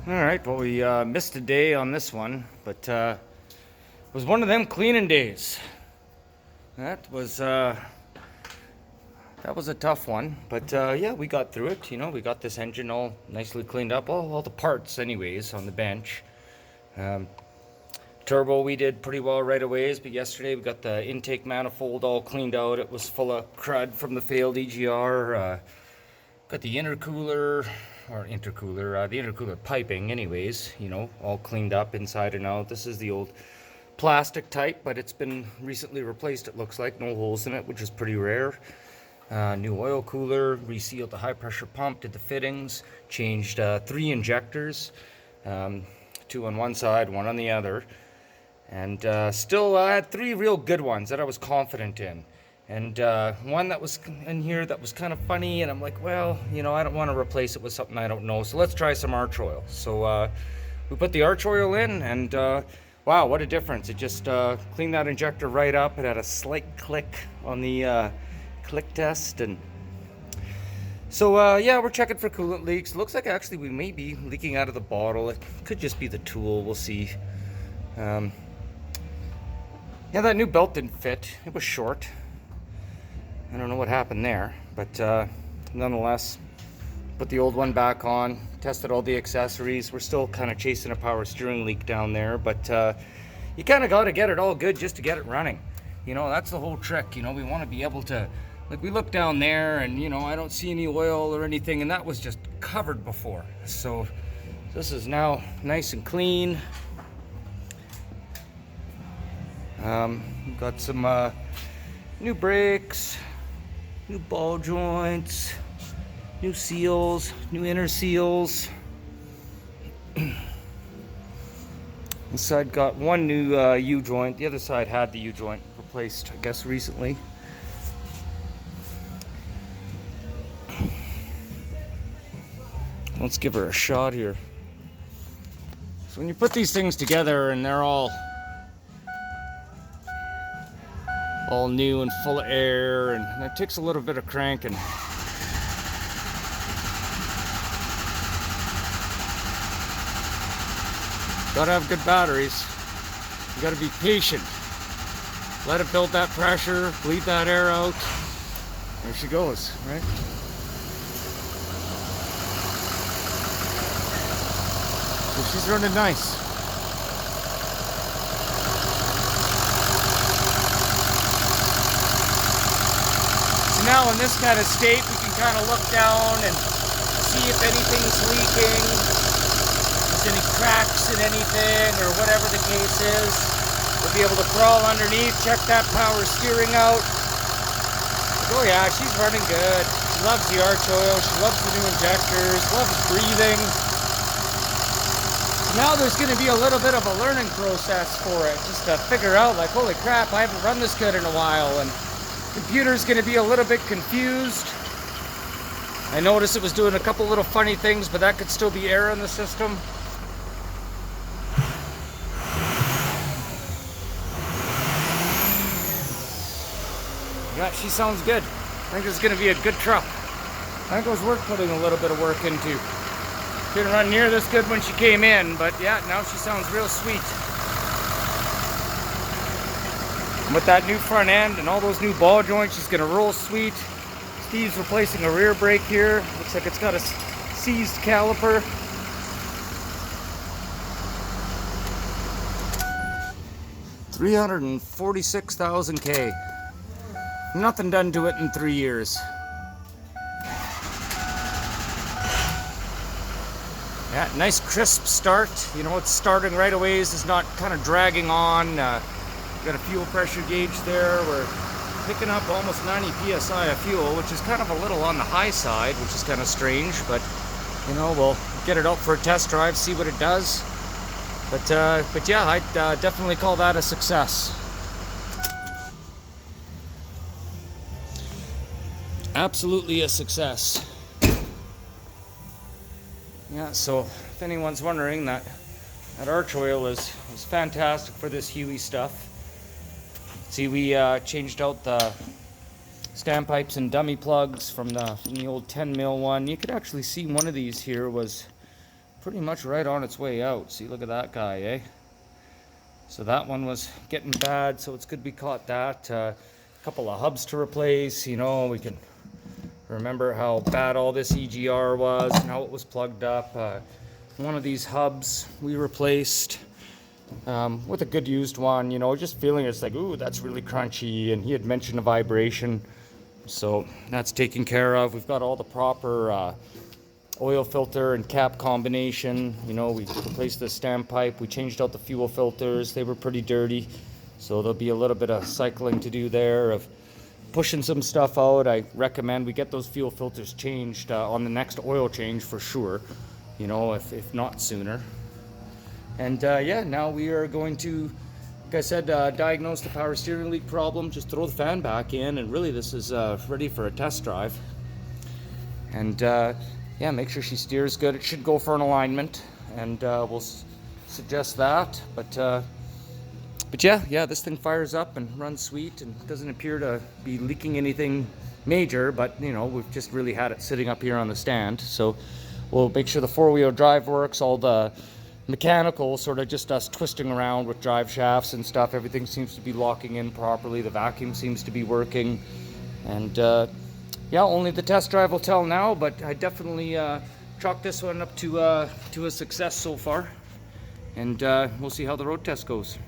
All right, well, we missed a day on this one, but it was one of them cleaning days. That was a tough one, but yeah, we got through it. You know, we got this engine all nicely cleaned up, all the parts, anyways, on the bench. Um, Turbo, we did pretty well right away, but yesterday we got the intake manifold all cleaned out. It was full of crud from the failed EGR. Got the intercooler. The intercooler piping anyways, you know, all cleaned up inside and out. This is the old plastic type, but it's been recently replaced, it looks like. No holes in it, which is pretty rare. New oil cooler, resealed the high pressure pump, did the fittings, changed 3 injectors, 2 on one side, 1 on the other. And still I had 3 real good ones that I was confident in. And one that was in here that was kind of funny, and I'm like, well, you know, I don't want to replace it with something I don't know, so let's try some arch oil. So we put the arch oil in, and wow, what a difference. It just cleaned that injector right up. It had a slight click on the click test, and so yeah, we're checking for coolant leaks. Looks like actually we may be leaking out of the bottle. It could just be the tool, we'll see. Yeah, that new belt didn't fit. It was short. I don't know what happened there, but nonetheless, put the old one back on, tested all the accessories. We're still kind of chasing a power steering leak down there, but you kind of got to get it all good just to get it running. You know, that's the whole trick. You know, we want to be able to, like, we look down there and, you know, I don't see any oil or anything, and that was just covered before. So this is now nice and clean. Got some new brakes, new ball joints, new seals, new inner seals. This side got one new U-joint. The other side had the U-joint replaced, I guess, recently. Let's give her a shot here. So when you put these things together and they're all new and full of air, and that takes a little bit of cranking. Gotta have good batteries. You gotta be patient. Let it build that pressure, bleed that air out. There she goes, right? So she's running nice. Now in this kind of state, we can kind of look down and see if anything's leaking, if there's any cracks in anything or whatever the case is. We'll be able to crawl underneath, check that power steering out. Oh yeah, she's running good. She loves the arch oil, she loves the new injectors, loves breathing. Now there's going to be a little bit of a learning process for it, just to figure out, like, holy crap, I haven't run this good in a while, and computer's going to be a little bit confused. I noticed it was doing a couple little funny things, but that could still be error in the system. Yeah, she sounds good. I think it's going to be a good truck. I think it was worth putting a little bit of work into. Didn't run near this good when she came in, but yeah, now she sounds real sweet. With that new front end and all those new ball joints, she's gonna roll sweet. Steve's replacing a rear brake here. Looks like it's got a seized caliper. $346,000 K. Nothing done to it in 3 years. Yeah, nice crisp start. You know, it's starting right away. It's not kind of dragging on. Got a fuel pressure gauge there. We're picking up almost 90 psi of fuel, which is kind of a little on the high side, which is kind of strange, but you know, we'll get it out for a test drive, see what it does. But yeah, I'd definitely call that a success. Absolutely a success. Yeah, so if anyone's wondering, that arch oil is fantastic for this Huey stuff. See, we changed out the standpipes and dummy plugs from the old 10 mil one. You could actually see one of these here was pretty much right on its way out. See, look at that guy, eh? So that one was getting bad, so it's good we caught that. A couple of hubs to replace, you know, we can remember how bad all this EGR was and how it was plugged up. One of these hubs we replaced with a good used one, you know, just feeling it's like, ooh, that's really crunchy, and he had mentioned a vibration, so that's taken care of. We've got all the proper oil filter and cap combination. You know, we replaced the standpipe, we changed out the fuel filters, they were pretty dirty, so there'll be a little bit of cycling to do there of pushing some stuff out. I recommend we get those fuel filters changed on the next oil change for sure, you know, if not sooner. And yeah, now we are going to, like I said, diagnose the power steering leak problem, just throw the fan back in, and really this is ready for a test drive. And yeah, make sure she steers good. It should go for an alignment, and we'll suggest that. But yeah, this thing fires up and runs sweet and doesn't appear to be leaking anything major, but you know, we've just really had it sitting up here on the stand. So we'll make sure the four-wheel drive works, all the mechanical, sort of just us twisting around with drive shafts and stuff. Everything seems to be locking in properly. The vacuum seems to be working. And yeah, only the test drive will tell now, but I definitely chalk this one up to a success so far. And we'll see how the road test goes.